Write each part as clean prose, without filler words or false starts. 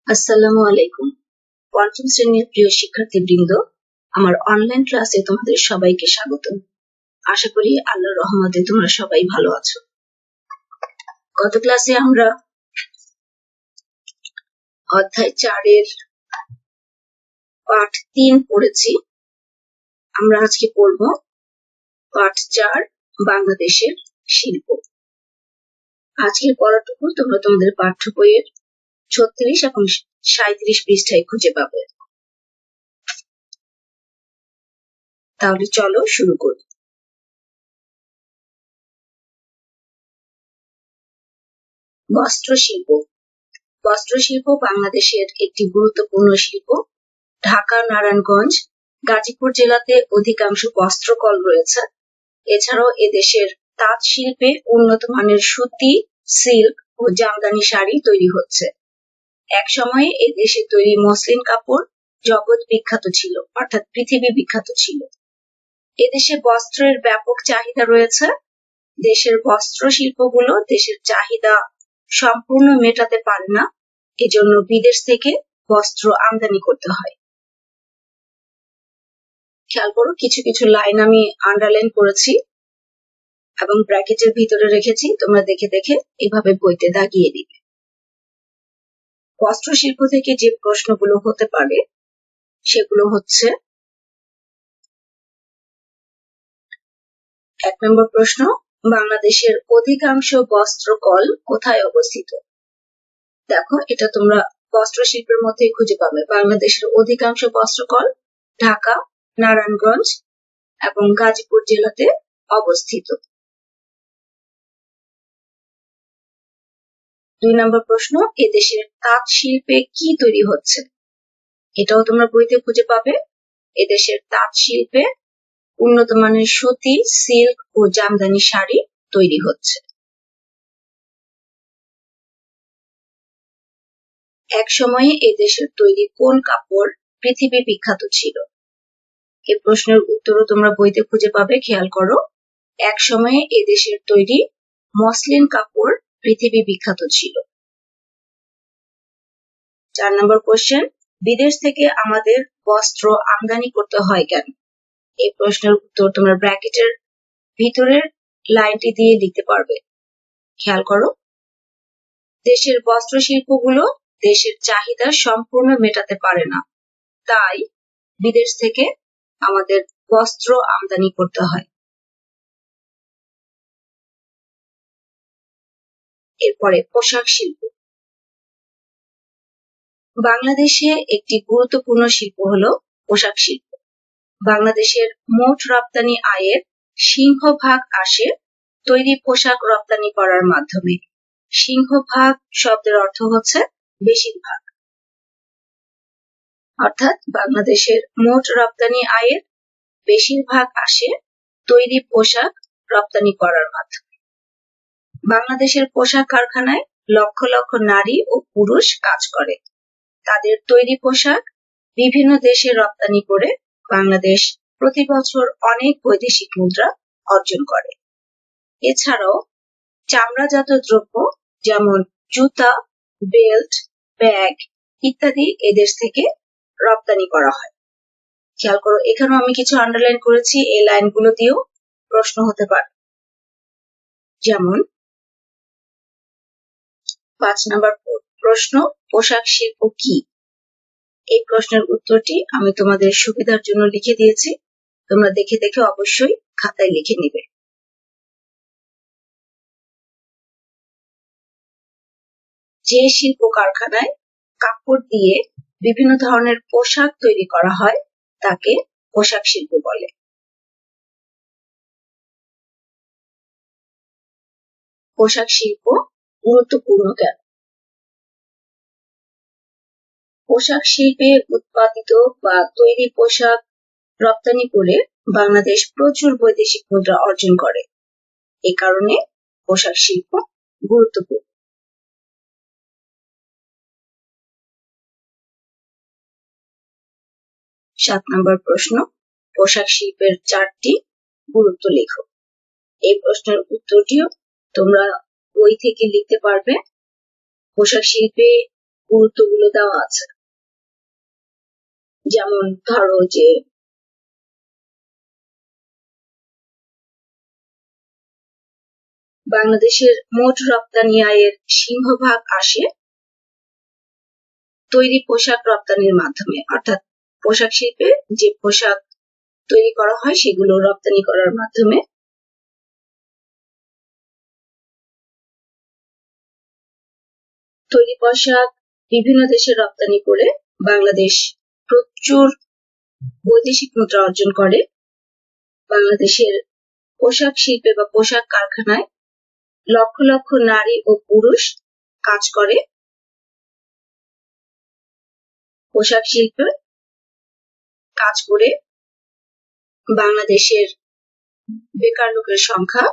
আসসালামু আলাইকুম। পঞ্চম শ্রেণীর প্রিয় শিক্ষার্থীবৃন্দ, আমার অনলাইন ক্লাসে তোমাদের সবাইকে স্বাগত। আশা করি আল্লাহর রহমতে তোমরা সবাই ভালো আছো। গত ক্লাসে আমরা অধ্যায় 4-এর পাঠ 3 পড়েছি। আমরা আজকে পড়ব পাঠ 4, বাংলাদেশের শিল্প। আজকের পড়াটুকু তোমরা তোমাদের পাঠ্য বইয়ের 36 এবং 37 পৃষ্ঠায় খুঁজে পাবে। তাহলে চলো শুরু করি। বস্ত্রশিল্প। বস্ত্রশিল্প বাংলাদেশের একটি গুরুত্বপূর্ণ শিল্প। ঢাকা, নারায়ণগঞ্জ, গাজীপুর জেলাতে অধিকাংশ বস্ত্রকল রয়েছে। এছাড়াও এদেশের তাঁত শিল্পে উন্নত মানের সুতি, সিল্ক ও জামদানি শাড়ি তৈরি হচ্ছে। এক সময়ে এদেশে তৈরি মসলিন কাপড় জগৎ বিখ্যাত ছিল, অর্থাৎ পৃথিবী বিখ্যাত ছিল। এদেশে বস্ত্রের ব্যাপক চাহিদা রয়েছে। দেশের বস্ত্র শিল্পগুলো দেশের চাহিদা সম্পূর্ণ মেটাতে পারে না, এজন্য বিদেশ থেকে বস্ত্র আমদানি করতে হয়। খেয়াল করো, কিছু কিছু লাইন আমি আন্ডারলাইন করেছি এবং ব্র্যাকেটের ভিতরে রেখেছি, তোমরা দেখে দেখে এভাবে বইতে দাগিয়ে দিবে। বস্ত্র শিল্প থেকে যে প্রশ্নগুলো হতে পারে সেগুলো হচ্ছে: 1 নম্বর প্রশ্ন, বাংলাদেশের অধিকাংশ বস্ত্রকল কোথায় অবস্থিত? দেখো, এটা তোমরা বস্ত্র শিল্পের মধ্যেই খুঁজে পাবে। বাংলাদেশের অধিকাংশ বস্ত্রকল ঢাকা, নারায়ণগঞ্জ এবং গাজীপুর জেলাতে অবস্থিত। 2 নম্বর প্রশ্ন, এদেশের তাঁত শিল্পে কি তৈরি হচ্ছে? এটাও তোমরা বইতে খুঁজে পাবে। এদেশের তাঁত শিল্পে উন্নত মানের সুতি, সিল্ক ও জামদানি শাড়ি তৈরি হচ্ছে। এক সময়ে এদেশের তৈরি কোন কাপড় পৃথিবী বিখ্যাত ছিল? এই প্রশ্নের উত্তরও তোমরা বইতে খুঁজে পাবে। খেয়াল করো, এক সময়ে এদেশের তৈরি মসলিন কাপড় পৃথিবী বিখ্যাত ছিল। 4 নম্বর কোশ্চেন, বিদেশ থেকে আমাদের বস্ত্র আমদানি করতে হয় কেন? এই প্রশ্নের উত্তর তোমরা ব্র্যাকেটের ভিতরের লাইনটি দিয়ে লিখতে পারবে। খেয়াল করো, দেশের বস্ত্র শিল্পগুলো দেশের চাহিদা সম্পূর্ণ মেটাতে পারে না, তাই বিদেশ থেকে আমাদের বস্ত্র আমদানি করতে হয়। এরপরে পোশাক শিল্প। বাংলাদেশে একটি গুরুত্বপূর্ণ শিল্প হলো পোশাক শিল্প। বাংলাদেশের মোট রপ্তানি আয়ের সিংহভাগ আসে তৈরি পোশাক রপ্তানি করার মাধ্যমে। সিংহভাগ শব্দের অর্থ হচ্ছে বেশিরভাগ, অর্থাৎ বাংলাদেশের মোট রপ্তানি আয়ের বেশিরভাগ আসে তৈরি পোশাক রপ্তানি করার মাধ্যমে। বাংলাদেশের পোশাক কারখানায় লক্ষ লক্ষ নারী ও পুরুষ কাজ করে। তাদের তৈরি পোশাক বিভিন্ন দেশে রপ্তানি করে বাংলাদেশ প্রতি বছর অনেক বৈদেশিক মুদ্রা অর্জন করে। এছাড়াও চামড়াজাত দ্রব্য যেমন জুতা, বেল্ট, ব্যাগ ইত্যাদি এদেশ থেকে রপ্তানি করা হয়। খেয়াল করো, এখানেও আমি কিছু আন্ডারলাইন করেছি। এই লাইনগুলো দিয়েও প্রশ্ন হতে পারে। যেমন 5 নম্বর প্রশ্ন, পোশাক শিল্প কি? এই প্রশ্নের উত্তরটি আমি তোমাদের সুবিধার জন্য লিখে দিয়েছি, তোমরা দেখে দেখে অবশ্যই খাতায় লিখে নিবে। যে শিল্প কারখানায় কাপড় দিয়ে বিভিন্ন ধরনের পোশাক তৈরি করা হয় তাকে পোশাক শিল্প বলে। পোশাক শিল্প গুরুত্বপূর্ণ কেন? পোশাক শিল্পে উৎপাদিত বা তৈরি পোশাক রপ্তানি করে বাংলাদেশ প্রচুর বৈদেশিক মুদ্রা অর্জন করে। এ কারণে পোশাক শিল্প গুরুত্বপূর্ণ। 7 নম্বর প্রশ্ন, পোশাক শিল্পের 4টি গুরুত্ব লেখো। এই প্রশ্নের উত্তরটিও তোমরা বই থেকে লিখতে পারবে। পোশাক শিল্পে গুরুত্বগুলো দেওয়া আছে। যেমন ধরো যে বাংলাদেশের মোট রপ্তানি আয়ের সিংহভাগ আসে তৈরি পোশাক রপ্তানির মাধ্যমে, অর্থাৎ পোশাক শিল্পে যে পোশাক তৈরি করা হয় সেগুলো রপ্তানি করার মাধ্যমে। তৈরি পোশাক বিভিন্ন দেশে রপ্তানি করে বাংলাদেশ প্রচুর বৈদেশিক মুদ্রা অর্জন করে। বাংলাদেশের পোশাক শিল্পে বা পোশাক কারখানায় লক্ষ লক্ষ নারী ও পুরুষ কাজ করে। পোশাক শিল্পে কাজ করে বাংলাদেশের বেকার লোকের সংখ্যা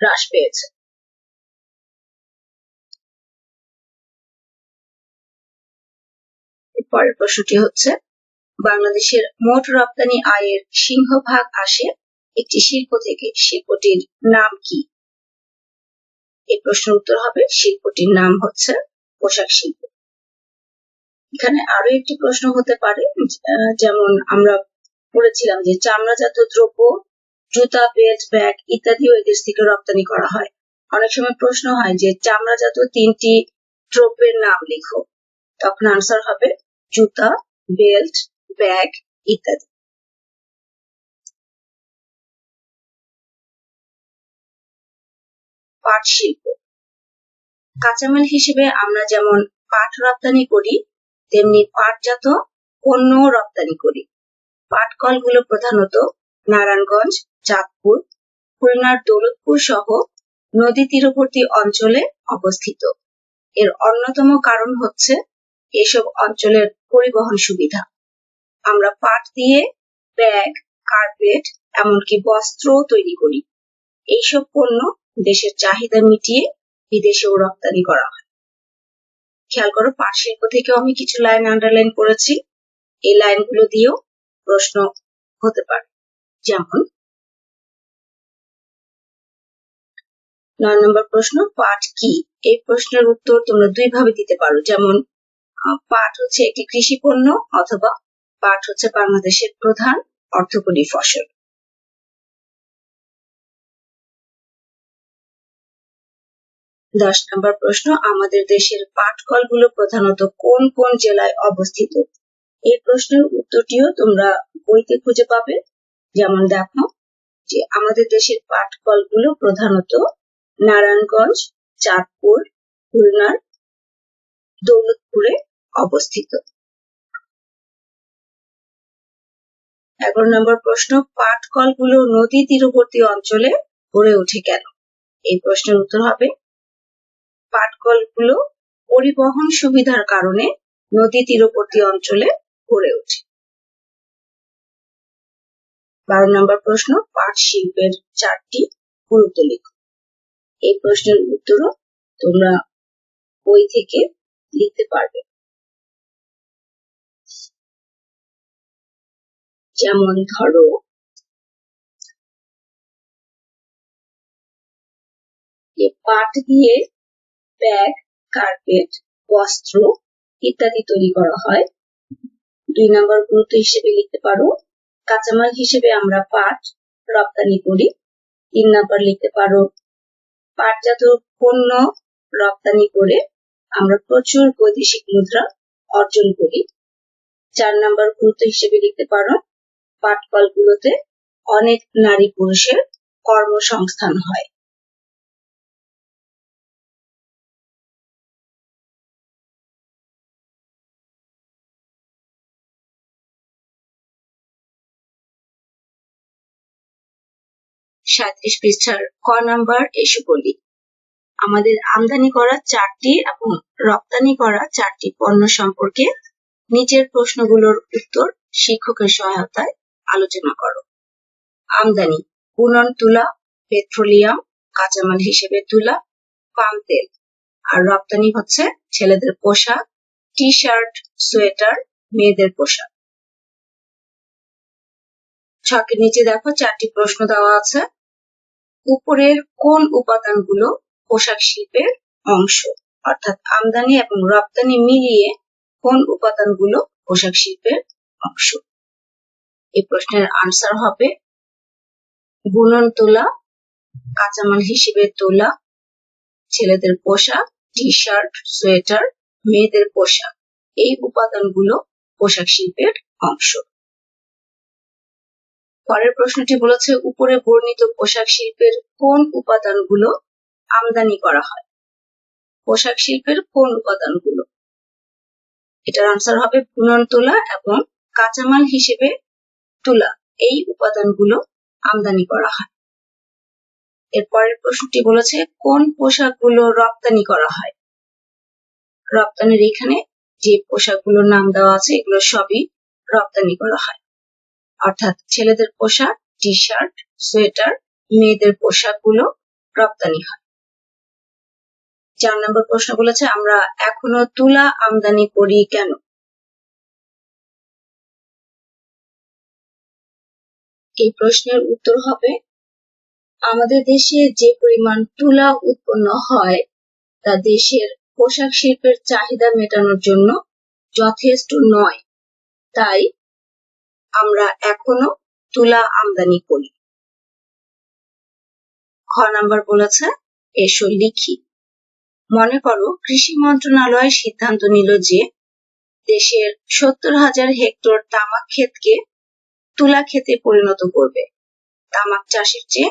হ্রাস পেয়েছে। পরের প্রশ্নটি হচ্ছে, বাংলাদেশের মোট রপ্তানি আয়ের সিংহভাগ আসে একটি শিল্প থেকে, শিল্পটির নাম কি? এই প্রশ্নের উত্তর হবে শিল্পটির নাম হচ্ছে পোশাক শিল্প। এখানে আরো একটি প্রশ্ন হতে পারে, যেমন আমরা পড়েছিলাম যে চামড়াজাত দ্রব্য, জুতা, বেল্ট, ব্যাগ ইত্যাদিও এদেশ থেকে রপ্তানি করা হয়। অনেক সময় প্রশ্ন হয় যে চামড়াজাত 3টি দ্রব্যের নাম লিখো, তখন আনসার হবে জুতা, বেল্ট, ব্যাগ ইত্যাদি। পাট শিল্প। কাঁচামাল হিসেবে আমরা যেমন পাট রপ্তানি করি, তেমনি পাটজাত পণ্য রপ্তানি করি। পাট কলগুলো প্রধানত নারায়ণগঞ্জ, চাঁদপুর, খুলনার দৌলতপুর সহ নদী তীরবর্তী অঞ্চলে অবস্থিত। এর অন্যতম কারণ হচ্ছে এসব অঞ্চলের পরিবহন সুবিধা। আমরা পাট দিয়ে ব্যাগ, কার্পেট, এমনকি বস্ত্র তৈরি করি। এইসব পণ্য দেশের চাহিদা মিটিয়ে বিদেশেও রপ্তানি করা হয়। খেয়াল করো, পাট শিল্প থেকেও আমি কিছু লাইন আন্ডারলাইন করেছি। এই লাইনগুলো দিয়েও প্রশ্ন হতে পারে। যেমন 9 নম্বর প্রশ্ন, পাট কি? এই প্রশ্নের উত্তর তোমরা দুই ভাবে দিতে পারো, যেমন পাট হচ্ছে একটি কৃষি পণ্য, অথবা পাট হচ্ছে বাংলাদেশের প্রধান অর্থকরী ফসল। 10 নম্বর প্রশ্ন, আমাদের দেশের পাট কলগুলো প্রধানত কোন কোন জেলায় অবস্থিত? এই প্রশ্নের উত্তরটিও তোমরা বইতে খুঁজে পাবে। যেমন দেখো যে আমাদের দেশের পাট কলগুলো প্রধানত নারায়ণগঞ্জ, চাঁদপুর, খুলনার দৌলতপুরে অবস্থিত। 11 নম্বর প্রশ্ন, পাট কলগুলো নদী তীরবর্তী অঞ্চলে গড়ে ওঠে কেন? এই প্রশ্নের উত্তর হবে পাট কলগুলো পরিবহন সুবিধার কারণে নদী তীরবর্তী অঞ্চলে গড়ে ওঠে। 12 নম্বর প্রশ্ন, পাট শিল্পের 4টি গুরুত্ব লিখো। এই প্রশ্নের উত্তরও তোমরা বই থেকে লিখতে পারবে। যেমন ধরো পাট দিয়ে ব্যাগ, কার্পেট, বস্ত্র ইত্যাদি তৈরি করা হয়। 2 নম্বর গুরুত্ব হিসেবে লিখতে পারো কাঁচামাল হিসেবে আমরা পাট রপ্তানি করি। 3 নম্বর লিখতে পারো পাটজাত পণ্য রপ্তানি করে আমরা প্রচুর বৈদেশিক মুদ্রা অর্জন করি। 4 নম্বর গুরুত্ব হিসেবে লিখতে পারো পাট কলগুলোতে অনেক নারী পুরুষের কর্মসংস্থান হয়। সাঁত্রিশ পৃষ্ঠার ক নাম্বার এসে বলি, আমাদের আমদানি করা 4টি এবং রপ্তানি করা 4টি পণ্য সম্পর্কে নিচের প্রশ্নগুলোর উত্তর শিক্ষকের সহায়তায় আলোচনা করো। আমদানি: বুনন তুলা, পেট্রোলিয়াম, কাঁচামাল হিসেবে তুলা, পাম তেল। আর রপ্তানি হচ্ছে ছেলেদের পোশাক, টি শার্ট, সোয়েটার, মেয়েদের পোশাক। ছকের নিচে দেখো 4টি প্রশ্ন দেওয়া আছে। উপরের কোন উপাদানগুলো পোশাক শিল্পের অংশ? অর্থাৎ আমদানি এবং রপ্তানি মিলিয়ে কোন উপাদানগুলো পোশাক শিল্পের অংশ? এই প্রশ্নের আনসার হবে বুনন তোলা, কাঁচামাল হিসেবে তোলা, ছেলেদের পোশাক, টি শার্ট, সোয়েটার, মেয়েদের পোশাক, এই উপাদানগুলো পোশাক শিল্পের অংশ। পরের প্রশ্নটি বলেছে উপরে বর্ণিত পোশাক শিল্পের কোন উপাদানগুলো আমদানি করা হয়? পোশাক শিল্পের কোন উপাদানগুলো? এটার আনসার হবে বুনন তোলা এবং কাঁচামাল হিসেবে তোলা, এই উপাদানগুলো আমদানি করা হয়। এরপরের প্রশ্নটি বলেছে কোন পোশাকগুলো রপ্তানি করা হয়? রপ্তানির এখানে যে পোশাকগুলোর নাম দেওয়া আছে এগুলো সবই রপ্তানি করা হয়, অর্থাৎ ছেলেদের পোশাক, টি শার্ট, সোয়েটার, মেয়েদের পোশাকগুলো রপ্তানি হয়। 4 নম্বর প্রশ্ন বলেছে আমরা এখনো তুলা আমদানি করি কেন? এই প্রশ্নের উত্তর হবে আমাদের দেশে যে পরিমাণ তুলা উৎপন্ন হয় তা দেশের পোশাক শিল্পের চাহিদা মেটানোর জন্য যথেষ্ট নয়, তাই আমরা এখনো তুলা আমদানি করি। খ নাম্বার বলেছে এসো লিখি। মনে করো কৃষি মন্ত্রণালয় সিদ্ধান্ত নিল যে দেশের 70,000 হেক্টর তামাক ক্ষেতকে তুলা ক্ষেতে পরিণত করবে। তামাক চাষের চেয়ে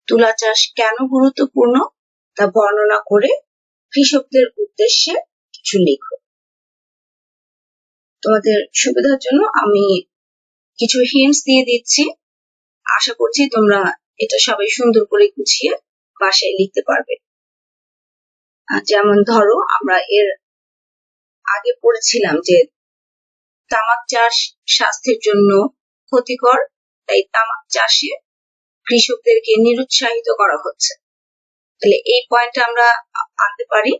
তুলা চাষ কেন গুরুত্বপূর্ণ তা বর্ণনা করে কৃষকদের উদ্দেশ্যে কিছু লিখো। তোমাদের সুবিধার জন্য আমি কিছু হিন্টস দিয়ে দিচ্ছি, আশা করছি তোমরা এটা সবাই সুন্দর করে গুছিয়ে বাসায় লিখতে পারবে। যেমন ধরো আমরা এর আগে পড়েছিলাম যে তামাক চাষ স্বাস্থ্যের জন্য ক্ষতিকর, তাই তামাক চাষে কৃষকদেরকে নিরুৎসাহিত করা হচ্ছে। তাহলে এই পয়েন্টটা আমরা আনতে পারি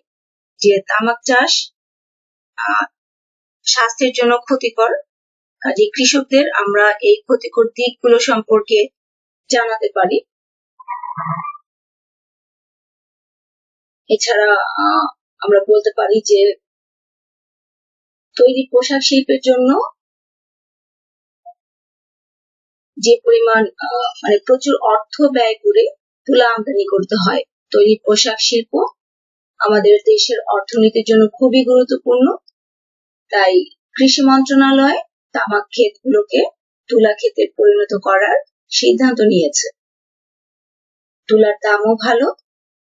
যে তামাক চাষ স্বাস্থ্যের জন্য ক্ষতিকর, কাজে কৃষকদের আমরা এই ক্ষতিকর দিকগুলো সম্পর্কে জানাতে পারি। এছাড়া আমরা বলতে পারি যে তৈরি পোশাক শিল্পের জন্য যে পরিমাণ প্রচুর অর্থ ব্যয় করে তুলা আমদানি করতে হয়, তৈরি পোশাক শিল্প আমাদের দেশের অর্থনীতির জন্য খুবই গুরুত্বপূর্ণ, তাই কৃষি মন্ত্রণালয় তামাক ক্ষেতগুলোকে তুলা ক্ষেতে পরিণত করার সিদ্ধান্ত নিয়েছে। তুলার দামও ভালো,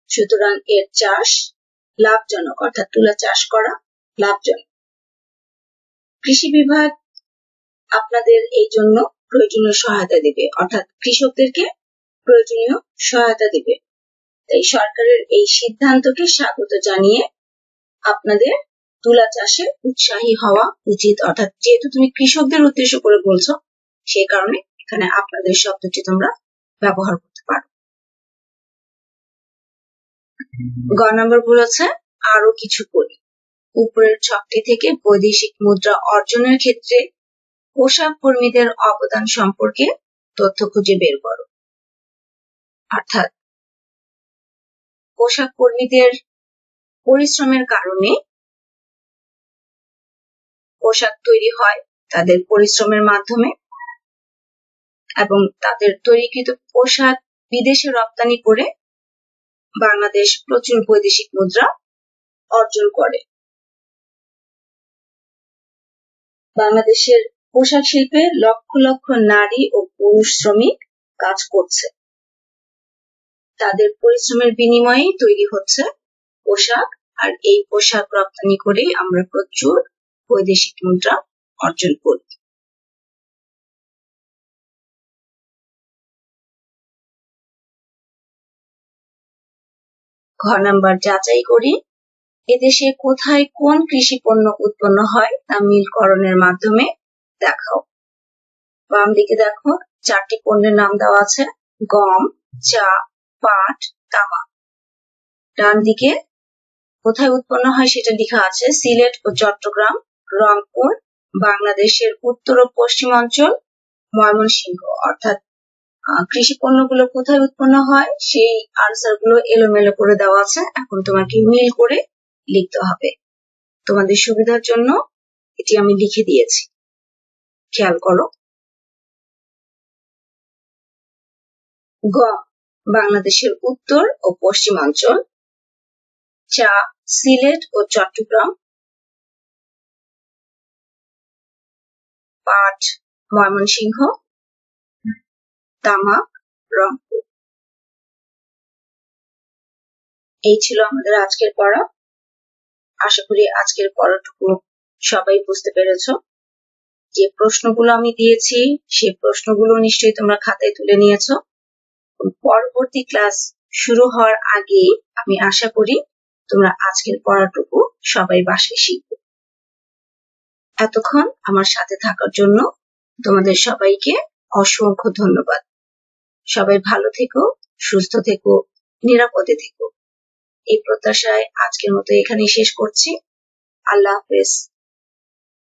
সুতরাং এর চাষ লাভজনক, অর্থাৎ তুলা চাষ করা লাভজনক। কৃষি বিভাগ আপনাদের এই জন্য প্রয়োজনীয় সহায়তা দিবে, অর্থাৎ কৃষকদেরকে প্রয়োজনীয় সহায়তা দিবে। তাই সরকারের এই সিদ্ধান্তকে স্বাগত জানিয়ে আপনাদের তুলা চাষে উৎসাহী হওয়া উচিত, অর্থাৎ যেহেতু তুমি কৃষকদের উদ্দেশ্য করে বলছো সেই কারণে এখানে আপনাদের শব্দটি তোমরা ব্যবহার করতে পারো। গ নম্বর বলেছে আরো কিছু করি। উপরের ছকটি থেকে বৈদেশিক মুদ্রা অর্জনের ক্ষেত্রে পোশাক কর্মীদের অবদান সম্পর্কে তথ্য খুঁজে বের করো। অর্থাৎ পোশাক কর্মীদের পরিশ্রমের কারণে পোশাক তৈরি হয় তাদের পরিশ্রমের মাধ্যমে, এবং তাদের তৈরিকৃত পোশাক বিদেশে রপ্তানি করে বাংলাদেশ প্রচুর বৈদেশিক মুদ্রা অর্জন করে। বাংলাদেশের পোশাক শিল্পে লক্ষ লক্ষ নারী ও পুরুষ শ্রমিক কাজ করছে, তাদের পরিশ্রমের বিনিময়ে তৈরি হচ্ছে পোশাক, আর এই পোশাক রপ্তানি করে আমরা প্রচুর বৈদেশিক মুদ্রা অর্জন করি। ঘ নাম্বার যাচাই করি। এদেশে কোথায় কোন কৃষি পণ্য উৎপন্ন হয় তা মিলকরণের মাধ্যমে দেখাও। বাম দিকে দেখো 4টি পণ্যের নাম দেওয়া আছে, গম, চা, পাট, তামাক। ডান দিকে কোথায় উৎপন্ন হয় সেটা লেখা আছে, সিলেট ও চট্টগ্রাম, রংপুর, বাংলাদেশের উত্তর ও পশ্চিমাঞ্চল, ময়মনসিংহ। অর্থাৎ কৃষি পণ্যগুলো কোথায় উৎপন্ন হয় সেই আনসার গুলো এলোমেলো করে দেওয়া আছে, এখন তোমাকে মিল করে লিখতে হবে। তোমাদের সুবিধার জন্য এটি আমি লিখে দিয়েছি, খেয়াল করো। গ, বাংলাদেশের উত্তর ও পশ্চিমাঞ্চল। চা, সিলেট ও চট্টগ্রাম। পাট, ময়মনসিংহ। তামাক, রংপুর। এই ছিল আমাদের আজকের পড়া। আশা করি আজকের পড়াটুকু সবাই বুঝতে পেরেছো। যে প্রশ্নগুলো আমি দিয়েছি সেই প্রশ্নগুলো নিশ্চয়ই তোমরা খাতায় তুলে নিয়েছো। পরবর্তী ক্লাস শুরু হওয়ার আগে আমি আশা করি তোমরা আজকের পড়াটুকু সবাই বাসায় শিখবে। এতক্ষণ আমার সাথে থাকার জন্য তোমাদের সবাইকে অসংখ্য ধন্যবাদ। সবাই ভালো থেকো, সুস্থ থেকো, নিরাপদে থেকো। এই প্রত্যাশায় আজকের মতো এখানেই শেষ করছি। আল্লাহ হাফেজ।